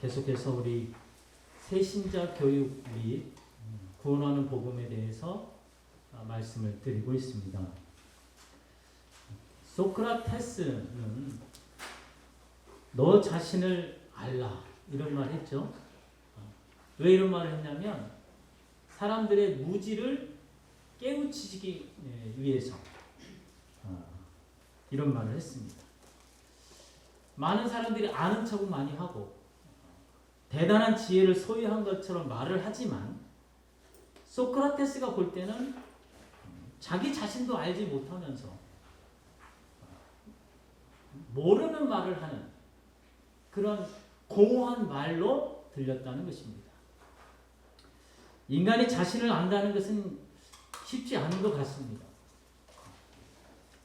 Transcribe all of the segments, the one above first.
계속해서 우리 새신자 교육 및 구원하는 복음에 대해서 말씀을 드리고 있습니다. 소크라테스는 너 자신을 알라 이런 말 했죠. 왜 이런 말을 했냐면 사람들의 무지를 깨우치기 위해서 이런 말을 했습니다. 많은 사람들이 아는 척은 많이 하고 대단한 지혜를 소유한 것처럼 말을 하지만 소크라테스가 볼 때는 자기 자신도 알지 못하면서 모르는 말을 하는 그런 공허한 말로 들렸다는 것입니다. 인간이 자신을 안다는 것은 쉽지 않은 것 같습니다.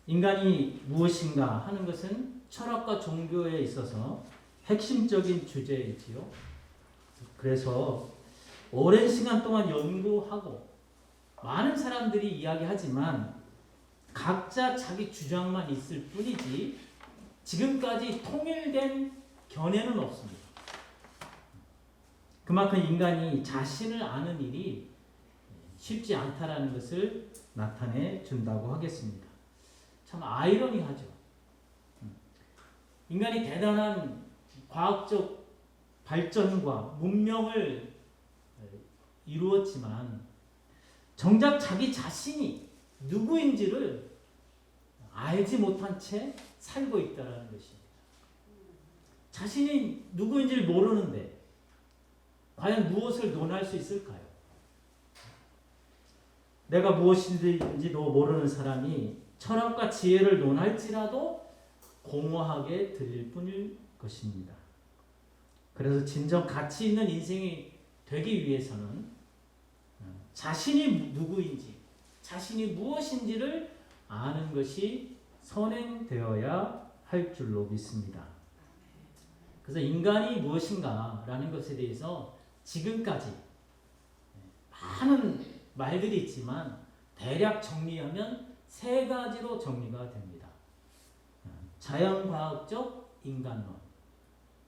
인간이 무엇인가 하는 것은 철학과 종교에 있어서 핵심적인 주제이지요. 그래서 오랜 시간 동안 연구하고 많은 사람들이 이야기하지만 각자 자기 주장만 있을 뿐이지 지금까지 통일된 견해는 없습니다. 그만큼 인간이 자신을 아는 일이 쉽지 않다라는 것을 나타내 준다고 하겠습니다. 참 아이러니하죠. 인간이 대단한 과학적 발전과 문명을 이루었지만 정작 자기 자신이 누구인지를 알지 못한 채 살고 있다는 것입니다. 자신이 누구인지를 모르는데 과연 무엇을 논할 수 있을까요? 내가 무엇인지도 모르는 사람이 철학과 지혜를 논할지라도 공허하게 들릴 뿐일 것입니다. 그래서 진정 가치 있는 인생이 되기 위해서는 자신이 누구인지, 자신이 무엇인지를 아는 것이 선행되어야 할 줄로 믿습니다. 그래서 인간이 무엇인가라는 것에 대해서 지금까지 많은 말들이 있지만 대략 정리하면 세 가지로 정리가 됩니다. 자연과학적 인간론,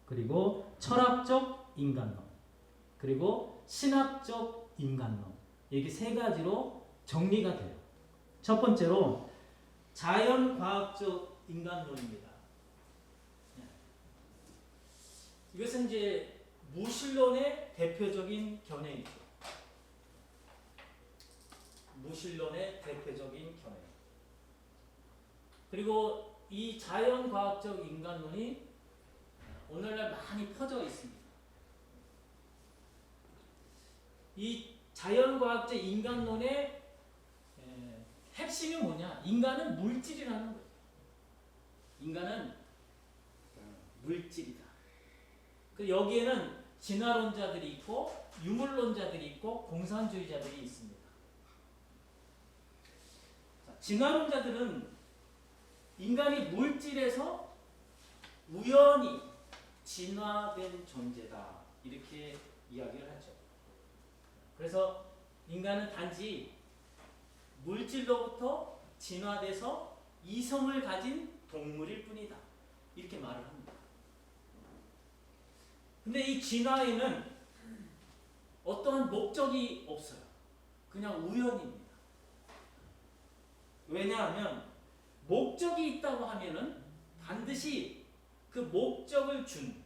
그리고 철학적 인간론, 그리고 신학적 인간론. 이게 세 가지로 정리가 돼요. 첫 번째로 자연과학적 인간론입니다. 이것은 이제 무신론의 대표적인 견해이죠. 무신론의 대표적인 견해. 그리고 이 자연과학적 인간론이 오늘날 많이 퍼져 있습니다. 이 자연과학적 인간론의 핵심이 뭐냐? 인간은 물질이라는 거예요. 인간은 물질이다. 여기에는 진화론자들이 있고 유물론자들이 있고 공산주의자들이 있습니다. 진화론자들은 인간이 물질에서 우연히 진화된 존재다 이렇게 이야기를 하죠. 그래서 인간은 단지 물질로부터 진화돼서 이성을 가진 동물일 뿐이다 이렇게 말을 합니다. 근데 이 진화에는 어떠한 목적이 없어요. 그냥 우연입니다. 왜냐하면 목적이 있다고 하면은 반드시 그 목적을 준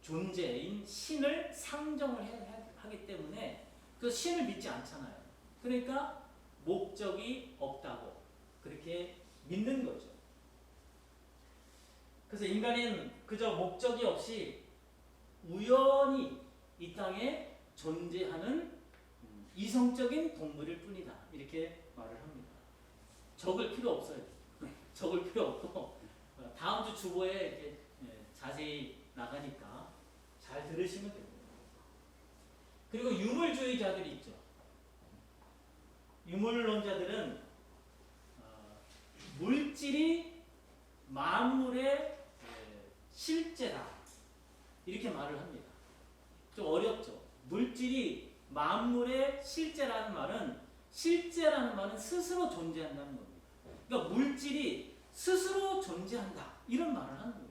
존재인 신을 상정을 하기 때문에 그 신을 믿지 않잖아요. 그러니까 목적이 없다고 그렇게 믿는 거죠. 그래서 인간은 그저 목적이 없이 우연히 이 땅에 존재하는 이성적인 동물일 뿐이다 이렇게 말을 합니다. 적을 필요 없어요. 적을 필요 없고 다음 주 주보에 이렇게 자세히 나가니까 잘 들으시면 됩니다. 그리고 유물주의자들이 있죠. 유물론자들은 물질이 만물의 실제다 이렇게 말을 합니다. 좀 어렵죠. 물질이 만물의 실제라는 말은 스스로 존재한다는 겁니다. 그러니까 물질이 스스로 존재한다 이런 말을 하는 거예요.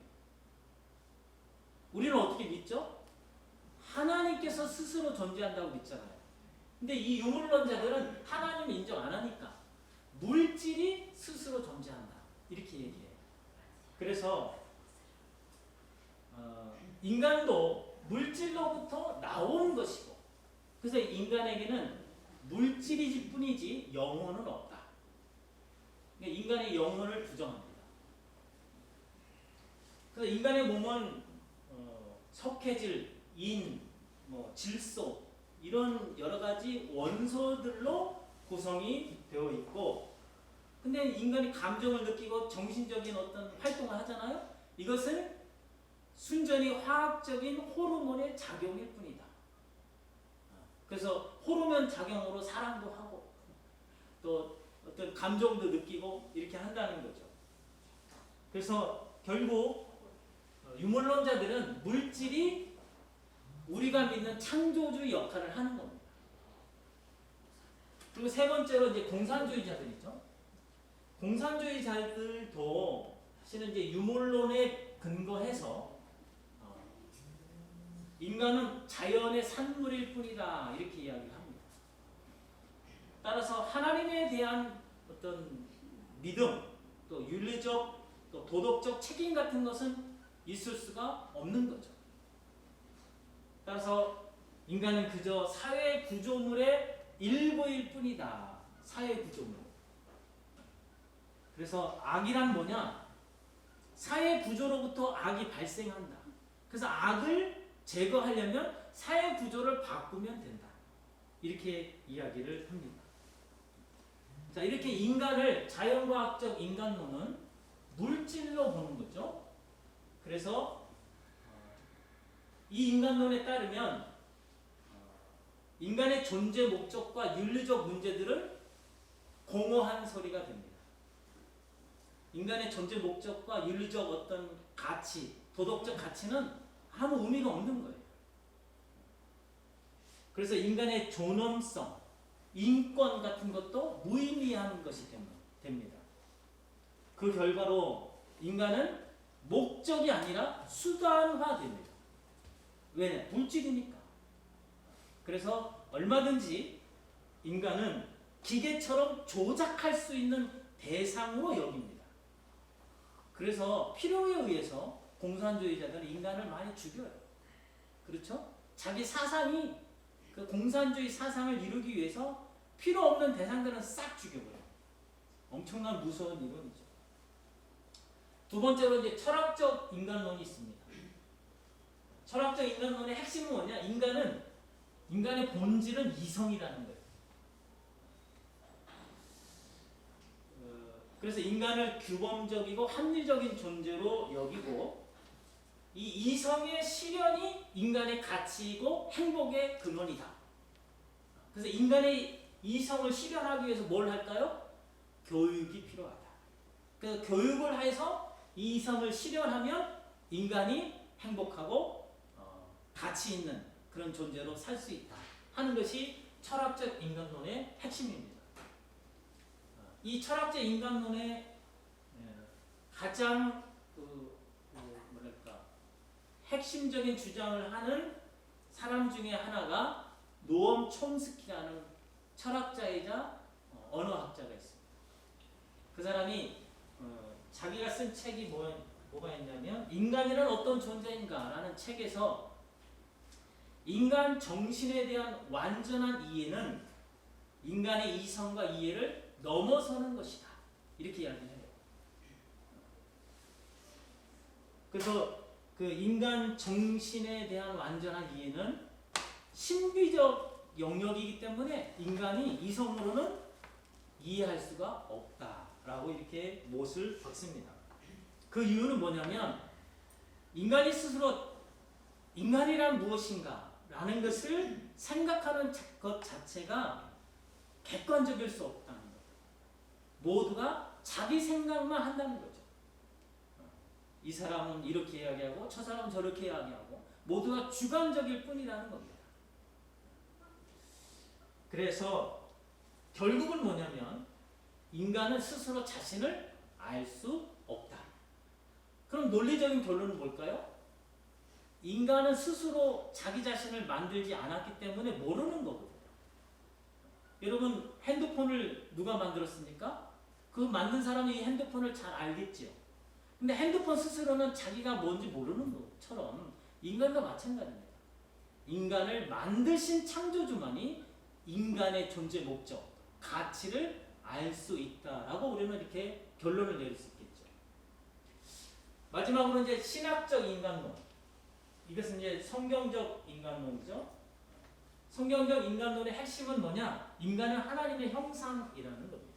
우리는 어떻게 믿죠? 하나님께서 스스로 존재한다고 믿잖아요. 근데 이 유물론자들은 하나님을 인정 안 하니까 물질이 스스로 존재한다. 이렇게 얘기해요. 그래서 인간도 물질로부터 나온 것이고, 그래서 인간에게는 물질이지 뿐이지 영혼은 없다. 그러니까 인간의 영혼을 부정합니다. 그래서 인간의 몸은 석회질, 인, 질소 이런 여러 가지 원소들로 구성이 되어 있고, 근데 인간이 감정을 느끼고 정신적인 어떤 활동을 하잖아요. 이것은 순전히 화학적인 호르몬의 작용일 뿐이다. 그래서 호르몬 작용으로 사랑도 하고 또 어떤 감정도 느끼고 이렇게 한다는 거죠. 그래서 결국 유물론자들은 물질이 우리가 믿는 창조주의 역할을 하는 겁니다. 그리고 세 번째로 이제 공산주의자들이죠. 공산주의자들도 사실은 이제 유물론에 근거해서 인간은 자연의 산물일 뿐이다 이렇게 이야기를 합니다. 따라서 하나님에 대한 어떤 믿음, 또 윤리적, 또 도덕적 책임 같은 것은 있을 수가 없는 거죠. 따라서 인간은 그저 사회 구조물의 일부일 뿐이다. 사회 구조물. 그래서 악이란 뭐냐? 사회 구조로부터 악이 발생한다. 그래서 악을 제거하려면 사회 구조를 바꾸면 된다. 이렇게 이야기를 합니다. 자, 이렇게 인간을 자연과학적 인간론은 물질로 보는 거죠. 그래서 이 인간론에 따르면 인간의 존재 목적과 윤리적 문제들을 공허한 소리가 됩니다. 인간의 존재 목적과 윤리적 어떤 가치, 도덕적 가치는 아무 의미가 없는 거예요. 그래서 인간의 존엄성, 인권 같은 것도 무의미한 것이 됩니다. 그 결과로 인간은 목적이 아니라 수단화됩니다. 왜? 물질이니까. 그래서 얼마든지 인간은 기계처럼 조작할 수 있는 대상으로 여깁니다. 그래서 필요에 의해서 공산주의자들은 인간을 많이 죽여요. 그렇죠? 자기 사상이 그 공산주의 사상을 이루기 위해서 필요 없는 대상들은 싹 죽여버려요. 엄청난 무서운 이론이죠. 두 번째로 이제 철학적 인간론이 있습니다. 철학적 인간론의 핵심은 뭐냐? 인간의 본질은 이성이라는 거예요. 그래서 인간을 규범적이고 합리적인 존재로 여기고, 이 이성의 실현이 인간의 가치이고 행복의 근원이다. 그래서 인간의 이성을 실현하기 위해서 뭘 할까요? 교육이 필요하다. 그래서 교육을 해서 이 이성을 실현하면 인간이 행복하고 가치 있는 그런 존재로 살 수 있다 하는 것이 철학적 인간론의 핵심입니다. 이 철학적 인간론의 가장 핵심적인 주장을 하는 사람 중에 하나가 노엄 촘스키라는 철학자이자 언어학자가 있습니다. 그 사람이 자기가 쓴 책이 뭐가 있냐면 인간이란 어떤 존재인가 라는 책에서 인간 정신에 대한 완전한 이해는 인간의 이성과 이해를 넘어서는 것이다. 이렇게 이야기해요. 그래서 그 인간 정신에 대한 완전한 이해는 신비적 영역이기 때문에 인간이 이성으로는 이해할 수가 없다라고 이렇게 못을 박습니다. 그 이유는 뭐냐면 인간이 스스로 인간이란 무엇인가 라는 것을 생각하는 것 자체가 객관적일 수 없다는 거예요. 모두가 자기 생각만 한다는 거죠. 이 사람은 이렇게 이야기하고 저 사람은 저렇게 이야기하고 모두가 주관적일 뿐이라는 겁니다. 그래서 결국은 뭐냐면 인간은 스스로 자신을 알 수 없다. 그럼 논리적인 결론은 뭘까요? 인간은 스스로 자기 자신을 만들지 않았기 때문에 모르는 거거든요. 여러분 핸드폰을 누가 만들었습니까? 그 만든 사람이 이 핸드폰을 잘 알겠지요. 근데 핸드폰 스스로는 자기가 뭔지 모르는 것처럼 인간도 마찬가지입니다. 인간을 만드신 창조주만이 인간의 존재 목적, 가치를 알 수 있다라고 우리는 이렇게 결론을 내릴 수 있겠죠. 마지막으로 이제 신학적 인간론. 이것은 이제 성경적 인간론이죠. 성경적 인간론의 핵심은 뭐냐? 인간은 하나님의 형상이라는 겁니다.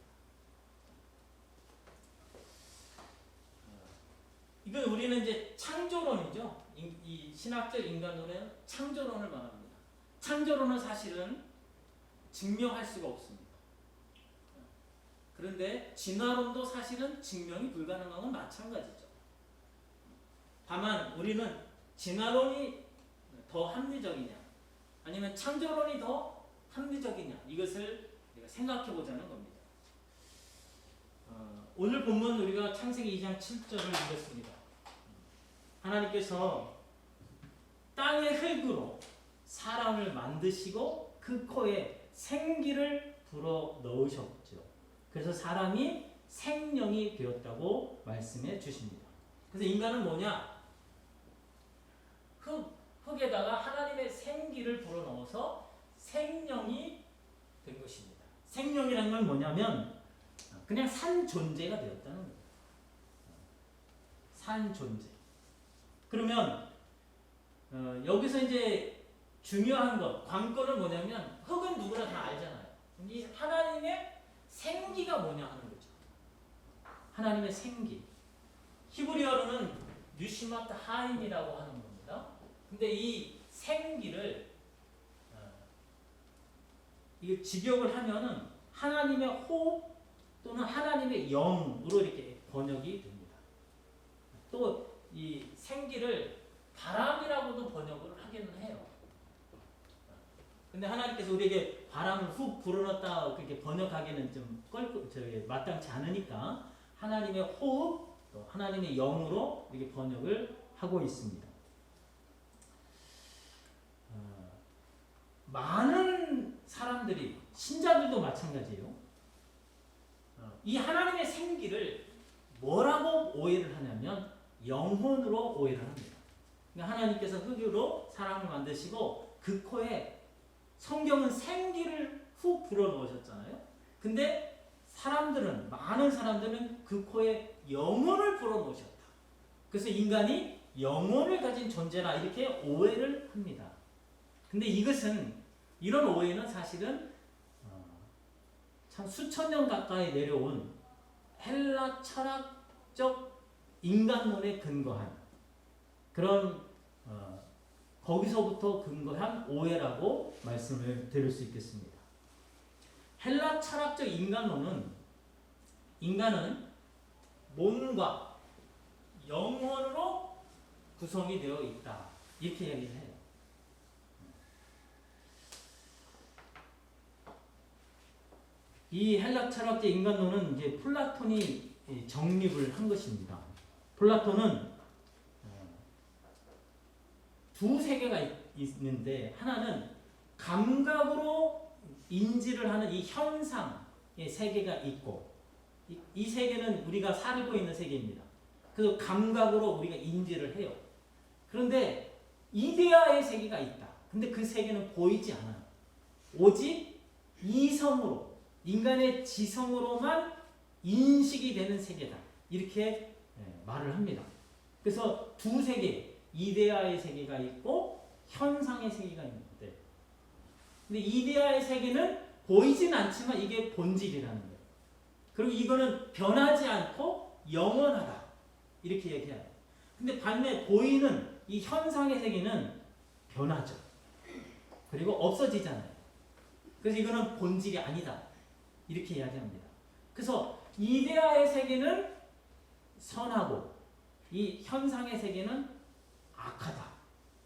이건 우리는 이제 창조론이죠. 이 신학적 인간론은 창조론을 말합니다. 창조론은 사실은 증명할 수가 없습니다. 그런데 진화론도 사실은 증명이 불가능한 건 마찬가지죠. 다만 우리는 진화론이 더 합리적이냐 아니면 창조론이 더 합리적이냐 이것을 우리가 생각해 보자는 겁니다. 오늘 본문 우리가 창세기 2장 7절을 읽었습니다. 하나님께서 땅의 흙으로 사람을 만드시고 그 코에 생기를 불어 넣으셨죠. 그래서 사람이 생명이 되었다고 말씀해 주십니다. 그래서 인간은 뭐냐? 흙에다가 하나님의 생기를 불어 넣어서 생명이 된 것입니다. 생명이라는 건 뭐냐면 그냥 산 존재가 되었다는 거예요. 산 존재. 그러면 여기서 이제 중요한 것, 관건은 뭐냐면 흙은 누구나 다 알잖아요. 이 하나님의 생기가 뭐냐 하는 거죠. 하나님의 생기. 히브리어로는 뉴시마트 하임이라고 하는 겁니다. 근데 이 생기를 이게 직역을 하면은 하나님의 호흡 또는 하나님의 영으로 이렇게 번역이 됩니다. 또 이 생기를 바람이라고도 번역을 하기는 해요. 근데 하나님께서 우리에게 바람을 훅 불어넣었다 그렇게 번역하기는 좀 마땅치 않으니까 하나님의 호흡 또 하나님의 영으로 이렇게 번역을 하고 있습니다. 많은 사람들이 신자들도 마찬가지예요. 이 하나님의 생기를 뭐라고 오해를 하냐면 영혼으로 오해를 합니다. 그러니까 하나님께서 흙으로 사람을 만드시고 그 코에 성경은 생기를 훅 불어넣으셨잖아요. 근데 많은 사람들은 그 코에 영혼을 불어넣으셨다. 그래서 인간이 영혼을 가진 존재라 이렇게 오해를 합니다. 근데 이런 오해는 사실은 참 수천 년 가까이 내려온 헬라 철학적 인간론에 근거한 그런 거기서부터 근거한 오해라고 말씀을 드릴 수 있겠습니다. 헬라 철학적 인간론은 인간은 몸과 영혼으로 구성이 되어 있다 이렇게 얘기를 해요. 이 헬라 철학적 인간론은 이제 플라톤이 정립을 한 것입니다. 플라톤은 두 세계가 있는데 하나는 감각으로 인지를 하는 이 현상의 세계가 있고 이 세계는 우리가 살고 있는 세계입니다. 그래서 감각으로 우리가 인지를 해요. 그런데 이데아의 세계가 있다. 근데 그 세계는 보이지 않아요. 오직 이성으로 인간의 지성으로만 인식이 되는 세계다. 이렇게 말을 합니다. 그래서 두 세계, 이데아의 세계가 있고 현상의 세계가 있는데 근데 이데아의 세계는 보이진 않지만 이게 본질이라는 거예요. 그리고 이거는 변하지 않고 영원하다. 이렇게 얘기해요. 근데 반면에 보이는 이 현상의 세계는 변하죠. 그리고 없어지잖아요. 그래서 이거는 본질이 아니다. 이렇게 이야기합니다. 그래서 이데아의 세계는 선하고 이 현상의 세계는 악하다.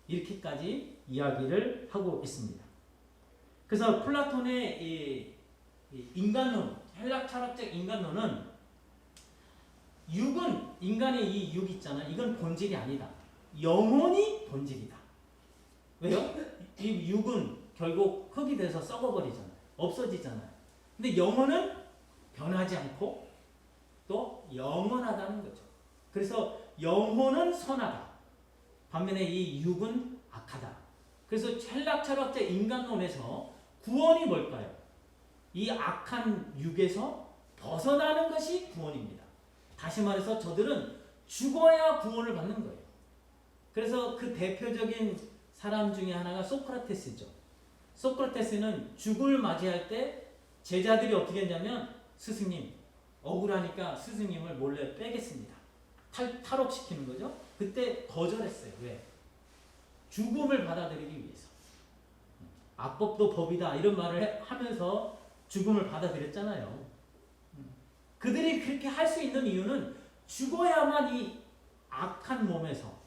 이렇게까지 이야기를 하고 있습니다. 그래서 플라톤의 이 인간론, 헬라 철학적 인간론은 육은 인간의 이 육 있잖아요. 이건 본질이 아니다. 영혼이 본질이다. 왜요? 이 육은 결국 흙이 돼서 썩어버리잖아요. 없어지잖아요. 근데 영혼은 변하지 않고 또 영원하다는 거죠. 그래서 영혼은 선하다. 반면에 이 육은 악하다. 그래서 헬라 철학자 인간론에서 구원이 뭘까요? 이 악한 육에서 벗어나는 것이 구원입니다. 다시 말해서 저들은 죽어야 구원을 받는 거예요. 그래서 그 대표적인 사람 중에 하나가 소크라테스죠. 소크라테스는 죽음을 맞이할 때 제자들이 어떻게 했냐면 스승님 억울하니까 스승님을 몰래 빼겠습니다. 탈옥시키는 거죠. 그때 거절했어요. 왜? 죽음을 받아들이기 위해서. 악법도 법이다 이런 말을 하면서 죽음을 받아들였잖아요. 그들이 그렇게 할 수 있는 이유는 죽어야만 이 악한 몸에서,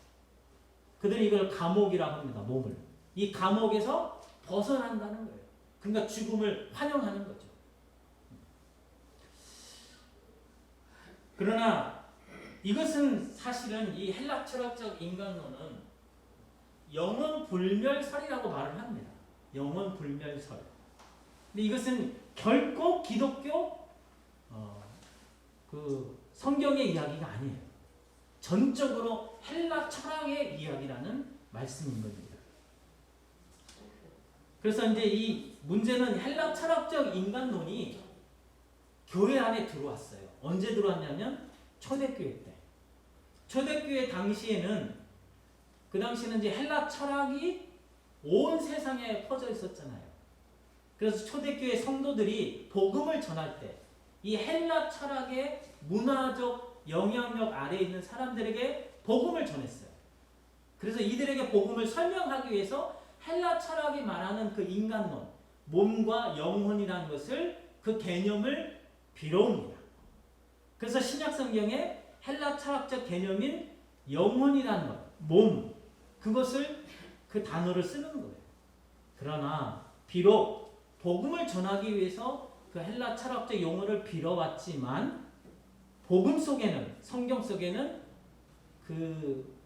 그들이 이걸 감옥이라고 합니다. 몸을. 이 감옥에서 벗어난다는 거예요. 그러니까 죽음을 환영하는 거죠. 그러나 이것은 사실은 이 헬라 철학적 인간론은 영원 불멸설이라고 말을 합니다. 영원 불멸설. 근데 이것은 결코 기독교 그 성경의 이야기가 아니에요. 전적으로 헬라 철학의 이야기라는 말씀인 겁니다. 그래서 이제 이 문제는 헬라 철학적 인간론이 교회 안에 들어왔어요. 언제 들어왔냐면 초대교회 때. 초대교회 당시에는 그 당시에는 이제 헬라 철학이 온 세상에 퍼져 있었잖아요. 그래서 초대교회 성도들이 복음을 전할 때 이 헬라 철학의 문화적 영향력 아래에 있는 사람들에게 복음을 전했어요. 그래서 이들에게 복음을 설명하기 위해서 헬라 철학이 말하는 그 인간론, 몸과 영혼이라는 것을, 그 개념을 빌어옵니다. 그래서 신약 성경에 헬라 철학적 개념인 영혼이라는 것, 몸, 그것을, 그 단어를 쓰는 거예요. 그러나 비록 복음을 전하기 위해서 그 헬라 철학적 용어를 빌어왔지만 복음 속에는, 성경 속에는 그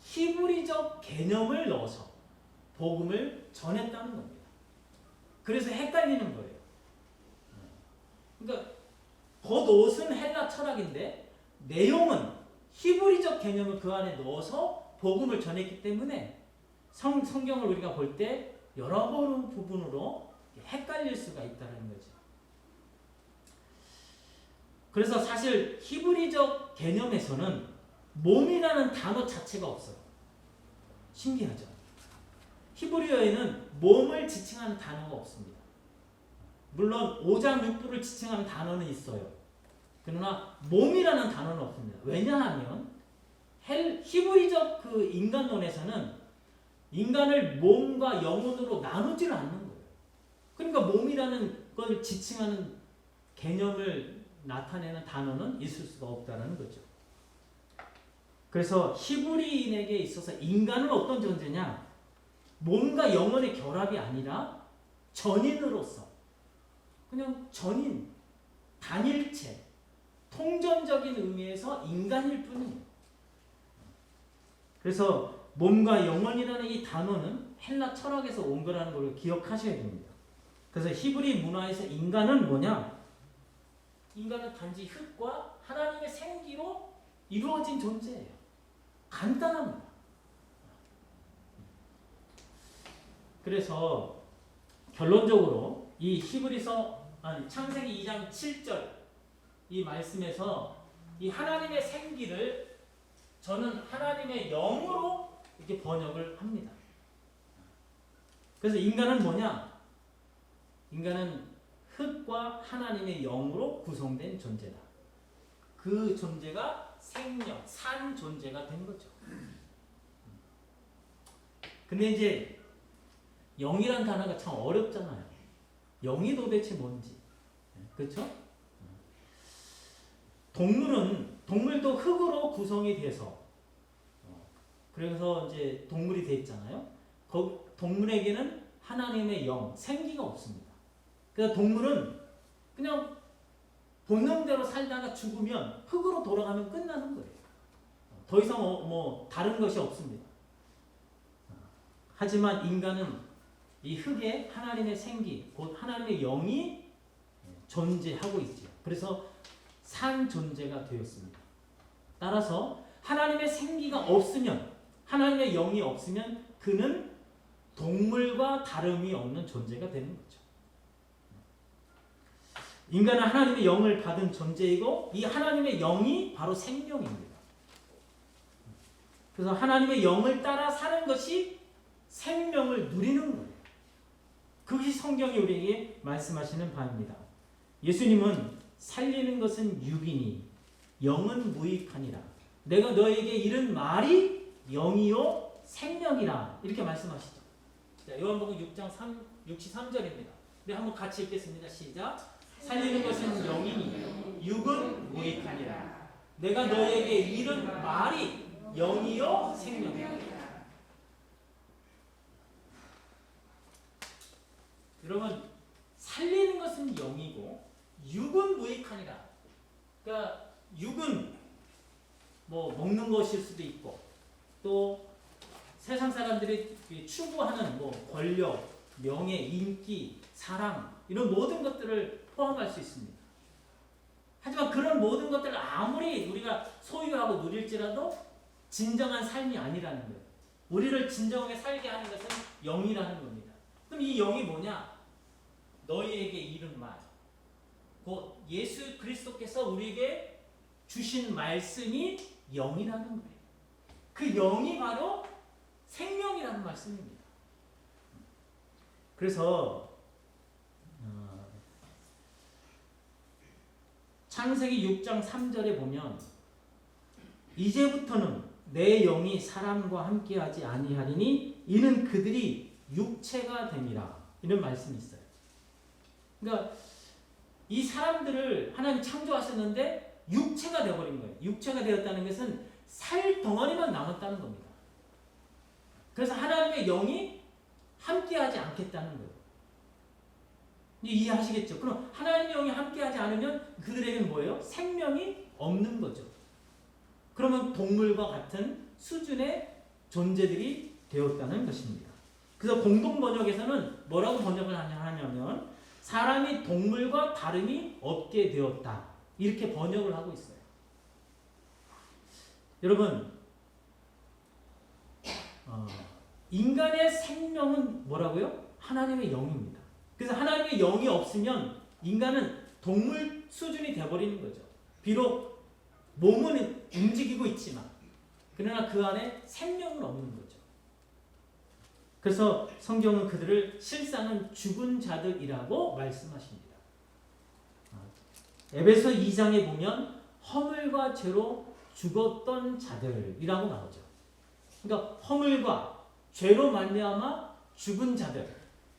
히브리적 개념을 넣어서 복음을 전했다는 겁니다. 그래서 헷갈리는 거예요. 그러니까 겉옷은 헬라 철학인데 내용은 히브리적 개념을 그 안에 넣어서 복음을 전했기 때문에 성경을 우리가 볼 때 여러 부분으로 헷갈릴 수가 있다는 거죠. 그래서 사실 히브리적 개념에서는 몸이라는 단어 자체가 없어요. 신기하죠? 히브리어에는 몸을 지칭하는 단어가 없습니다. 물론 오장육부를 지칭하는 단어는 있어요. 그러나 몸이라는 단어는 없습니다. 왜냐하면 히브리적 그 인간론에서는 인간을 몸과 영혼으로 나누지를 않는 거예요. 그러니까 몸이라는 걸 지칭하는 개념을 나타내는 단어는 있을 수가 없다는 거죠. 그래서 히브리인에게 있어서 인간은 어떤 존재냐? 몸과 영혼의 결합이 아니라 전인으로서, 그냥 전인, 단일체, 통전적인 의미에서 인간일 뿐이에요. 그래서 몸과 영혼이라는 이 단어는 헬라 철학에서 온 거라는 걸 기억하셔야 됩니다. 그래서 히브리 문화에서 인간은 뭐냐? 인간은 단지 흙과 하나님의 생기로 이루어진 존재예요. 간단합니다. 그래서 결론적으로 이 창세기 2장 7절 이 말씀에서 이 하나님의 생기를 저는 하나님의 영으로 이렇게 번역을 합니다. 그래서 인간은 뭐냐? 인간은 흙과 하나님의 영으로 구성된 존재다. 그 존재가 생명, 산 존재가 된 거죠. 근데 이제 영이란 단어가 참 어렵잖아요. 영이 도대체 뭔지. 그렇죠? 동물도 흙으로 구성이 돼서, 그래서 이제 동물이 돼 있잖아요. 동물에게는 하나님의 영, 생기가 없습니다. 그래서 동물은 그냥 본능대로 살다가 죽으면 흙으로 돌아가면 끝나는 거예요. 더 이상 뭐 다른 것이 없습니다. 하지만 인간은 이 흙에 하나님의 생기, 곧 하나님의 영이 존재하고 있죠. 그래서 산 존재가 되었습니다. 따라서 하나님의 생기가 없으면, 하나님의 영이 없으면 그는 동물과 다름이 없는 존재가 되는 거죠. 인간은 하나님의 영을 받은 존재이고 이 하나님의 영이 바로 생명입니다. 그래서 하나님의 영을 따라 사는 것이 생명을 누리는 거예요. 그것이 성경이 우리에게 말씀하시는 바입니다. 예수님은 살리는 것은 육이니 영은 무익하니라. 내가 너에게 이른 말이 영이요 생명이라. 이렇게 말씀하시죠. 자, 요한복음 6장 63절입니다. 우리 한번 같이 읽겠습니다. 시작. 살리는 것은 영이니 육은 무익하니라. 내가 너에게 이른 말이 영이요 생명이라. 여러분, 살리는 것은 영이고 육은 무익하니라. 그러니까 육은 뭐 먹는 것일 수도 있고 또 세상 사람들이 추구하는 뭐 권력, 명예, 인기, 사랑 이런 모든 것들을 포함할 수 있습니다. 하지만 그런 모든 것들을 아무리 우리가 소유하고 누릴지라도 진정한 삶이 아니라는 거예요. 우리를 진정하게 살게 하는 것은 영이라는 겁니다. 그럼 이 영이 뭐냐? 너희에게 이른 말, 곧 예수 그리스도께서 우리에게 주신 말씀이 영이라는 거예요. 그 영이 바로 생명이라는 말씀입니다. 그래서 창세기 6장 3절에 보면 이제부터는 내 영이 사람과 함께하지 아니하리니 이는 그들이 육체가 됨이라. 이런 말씀이 있어요. 그러니까 이 사람들을 하나님 창조하셨는데 육체가 되어버린 거예요. 육체가 되었다는 것은 살 덩어리만 남았다는 겁니다. 그래서 하나님의 영이 함께하지 않겠다는 거예요. 이해하시겠죠? 그럼 하나님의 영이 함께하지 않으면 그들에게는 뭐예요? 생명이 없는 거죠. 그러면 동물과 같은 수준의 존재들이 되었다는 것입니다. 그래서 공동 번역에서는 뭐라고 번역을 하냐면 사람이 동물과 다름이 없게 되었다. 이렇게 번역을 하고 있어요. 여러분, 인간의 생명은 뭐라고요? 하나님의 영입니다. 그래서 하나님의 영이 없으면 인간은 동물 수준이 되어버리는 거죠. 비록 몸은 움직이고 있지만 그러나 그 안에 생명은 없는 거죠. 그래서 성경은 그들을 실상은 죽은 자들이라고 말씀하십니다. 에베소 2장에 보면 허물과 죄로 죽었던 자들이라고 나오죠. 그러니까 허물과 죄로 말미암아 죽은 자들.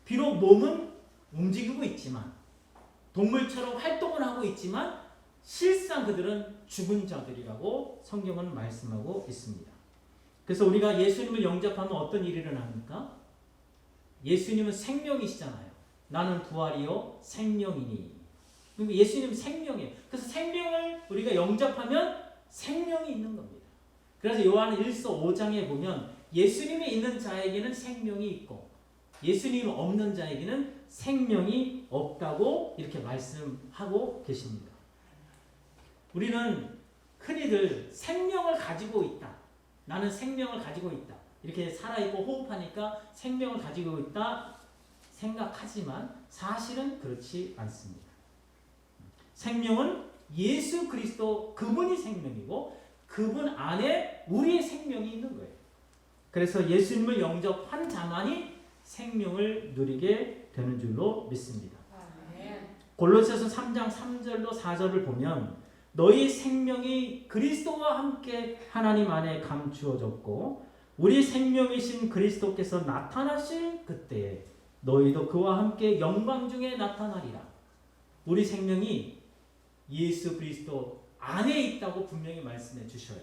비록 몸은 움직이고 있지만 동물처럼 활동을 하고 있지만 실상 그들은 죽은 자들이라고 성경은 말씀하고 있습니다. 그래서 우리가 예수님을 영접하면 어떤 일이 일어납니까? 예수님은 생명이시잖아요. 나는 부활이요 생명이니. 그러니까 예수님은 생명이에요. 그래서 생명을 우리가 영접하면 생명이 있는 겁니다. 그래서 요한 1서 5장에 보면 예수님이 있는 자에게는 생명이 있고 예수님 없는 자에게는 생명이 없다고 이렇게 말씀하고 계십니다. 우리는 흔히들 생명을 가지고 있다. 나는 생명을 가지고 있다. 이렇게 살아있고 호흡하니까 생명을 가지고 있다 생각하지만 사실은 그렇지 않습니다. 생명은 예수 그리스도 그분이 생명이고 그분 안에 우리의 생명이 있는 거예요. 그래서 예수님을 영접한 자만이 생명을 누리게 되는 줄로 믿습니다. 골로새서 3장 3절로 4절을 보면 너희 생명이 그리스도와 함께 하나님 안에 감추어졌고 우리 생명이신 그리스도께서 나타나실 그때에 너희도 그와 함께 영광 중에 나타나리라. 우리 생명이 예수 그리스도 안에 있다고 분명히 말씀해 주셔요.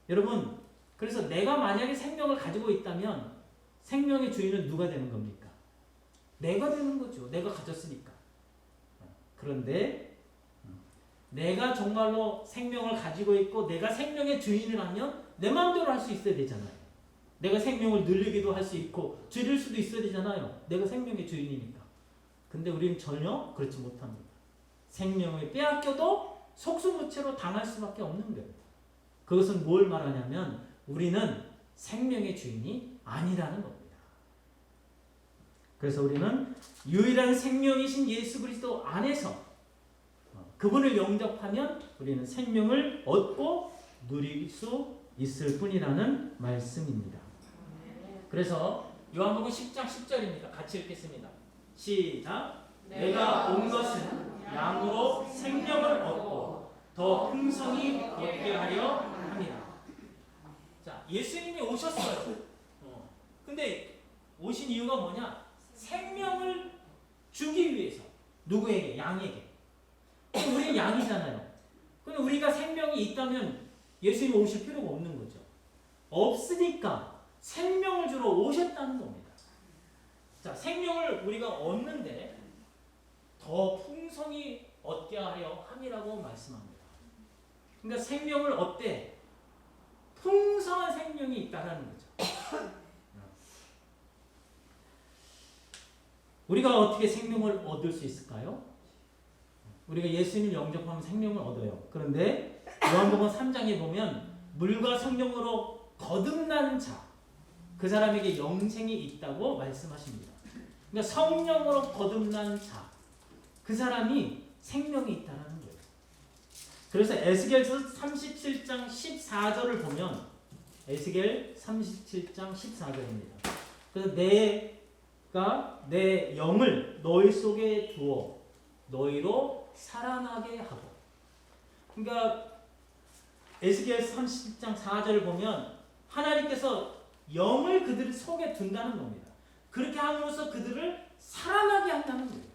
여러분, 그래서 내가 만약에 생명을 가지고 있다면 생명의 주인은 누가 되는 겁니까? 내가 되는 거죠. 내가 가졌으니까. 그런데 내가 정말로 생명을 가지고 있고 내가 생명의 주인이라면 내 마음대로 할 수 있어야 되잖아요. 내가 생명을 늘리기도 할 수 있고 줄일 수도 있어야 되잖아요. 내가 생명의 주인이니까. 근데 우리는 전혀 그렇지 못합니다. 생명을 빼앗겨도 속수무책으로 당할 수밖에 없는 겁니다. 그것은 뭘 말하냐면 우리는 생명의 주인이 아니라는 겁니다. 그래서 우리는 유일한 생명이신 예수 그리스도 안에서 그분을 영접하면 우리는 생명을 얻고 누릴 수 있을 뿐이라는 말씀입니다. 그래서 요한복음 10장 10절입니다. 같이 읽겠습니다. 시작. 내가 온 것은 양으로 생명을 얻고 더 풍성히 얻게 하려 합니다. 자, 예수님이 오셨어요. 근데 오신 이유가 뭐냐? 생명을 주기 위해서. 누구에게? 양에게. 우리는 양이잖아요. 그럼 우리가 생명이 있다면 예수님이 오실 필요가 없는 거죠. 없으니까 생명을 주러 오셨다는 겁니다. 자, 생명을 우리가 얻는데 더 풍성히 얻게 하려 함이라고 말씀합니다. 그러니까 생명을 얻되 풍성한 생명이 있다는 거죠. 우리가 어떻게 생명을 얻을 수 있을까요? 우리가 예수님 영접하면 생명을 얻어요. 그런데 요한복음 3장에 보면 물과 성령으로 거듭난 자, 그 사람에게 영생이 있다고 말씀하십니다. 그러니까 성령으로 거듭난 자, 그 사람이 생명이 있다는 거예요. 그래서 에스겔서 37장 14절을 보면 에스겔 37장 14절입니다. 그래서 내가 내 영을 너희 속에 두어 너희로 살아나게 하고. 그러니까 에스겔 30장 4절을 보면 하나님께서 영을 그들 속에 둔다는 겁니다. 그렇게 함으로써 그들을 살아나게 한다는 거예요.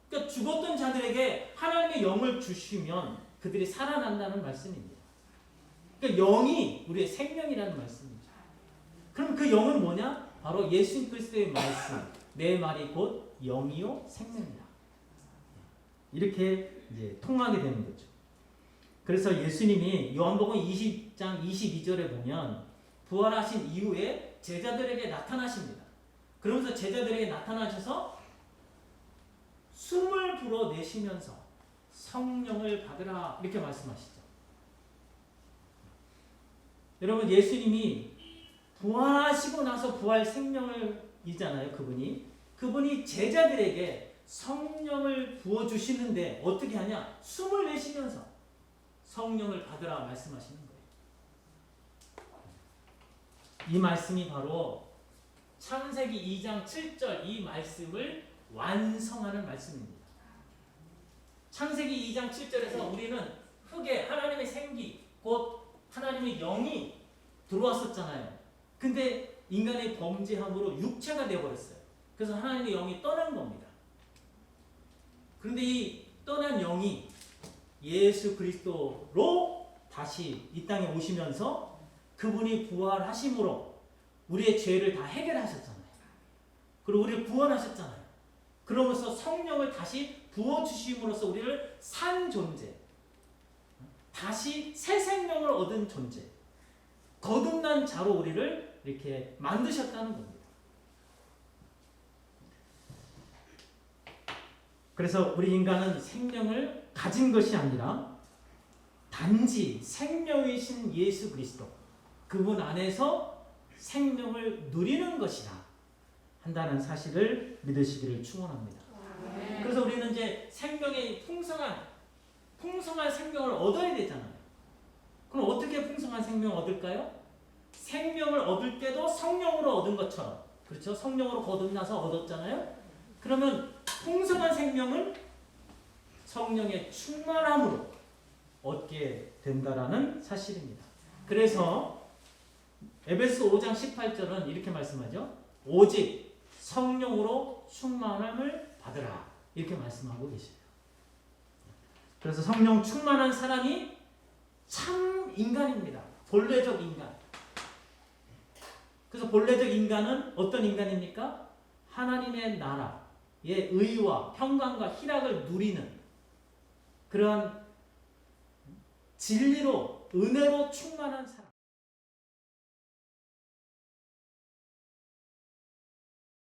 그러니까 죽었던 자들에게 하나님의 영을 주시면 그들이 살아난다는 말씀입니다. 그러니까 영이 우리의 생명이라는 말씀이죠. 그럼 그 영은 뭐냐? 바로 예수 그리스도의 말씀. 내 말이 곧 영이요 생명이다. 이렇게 이제 통하게 되는 거죠. 그래서 예수님이 요한복음 20장 22절에 보면 부활하신 이후에 제자들에게 나타나십니다. 그러면서 제자들에게 나타나셔서 숨을 불어내시면서 성령을 받으라 이렇게 말씀하시죠. 여러분, 예수님이 부활하시고 나서 부활 생명을 이잖아요. 그분이 제자들에게 성령을 부어주시는데 어떻게 하냐? 숨을 내쉬면서 성령을 받으라 말씀하시는 거예요. 이 말씀이 바로 창세기 2장 7절 이 말씀을 완성하는 말씀입니다. 창세기 2장 7절에서 우리는 흙에 하나님의 생기, 곧 하나님의 영이 들어왔었잖아요. 근데 인간의 범죄함으로 육체가 되어버렸어요. 그래서 하나님의 영이 떠난 겁니다. 그런데 이 떠난 영이 예수 그리스도로 다시 이 땅에 오시면서 그분이 부활하심으로 우리의 죄를 다 해결하셨잖아요. 그리고 우리를 구원하셨잖아요. 그러면서 성령을 다시 부어주심으로써 우리를 산 존재, 다시 새 생명을 얻은 존재, 거듭난 자로 우리를 이렇게 만드셨다는 겁니다. 그래서 우리 인간은 생명을 가진 것이 아니라 단지 생명이신 예수 그리스도, 그분 안에서 생명을 누리는 것이다 한다는 사실을 믿으시기를 축원합니다. 그래서 우리는 이제 생명의 풍성한 생명을 얻어야 되잖아요. 그럼 어떻게 풍성한 생명을 얻을까요? 생명을 얻을 때도 성령으로 얻은 것처럼, 그렇죠? 성령으로 거듭나서 얻었잖아요. 그러면 풍성한 생명은 성령의 충만함으로 얻게 된다라는 사실입니다. 그래서 에베소 5장 18절은 이렇게 말씀하죠. 오직 성령으로 충만함을 받으라 이렇게 말씀하고 계세요. 그래서 성령 충만한 사람이 참 인간입니다. 본래적 인간. 그래서 본래적 인간은 어떤 인간입니까? 하나님의 나라의 의와 평강과 희락을 누리는 그런 진리로 은혜로 충만한 사람.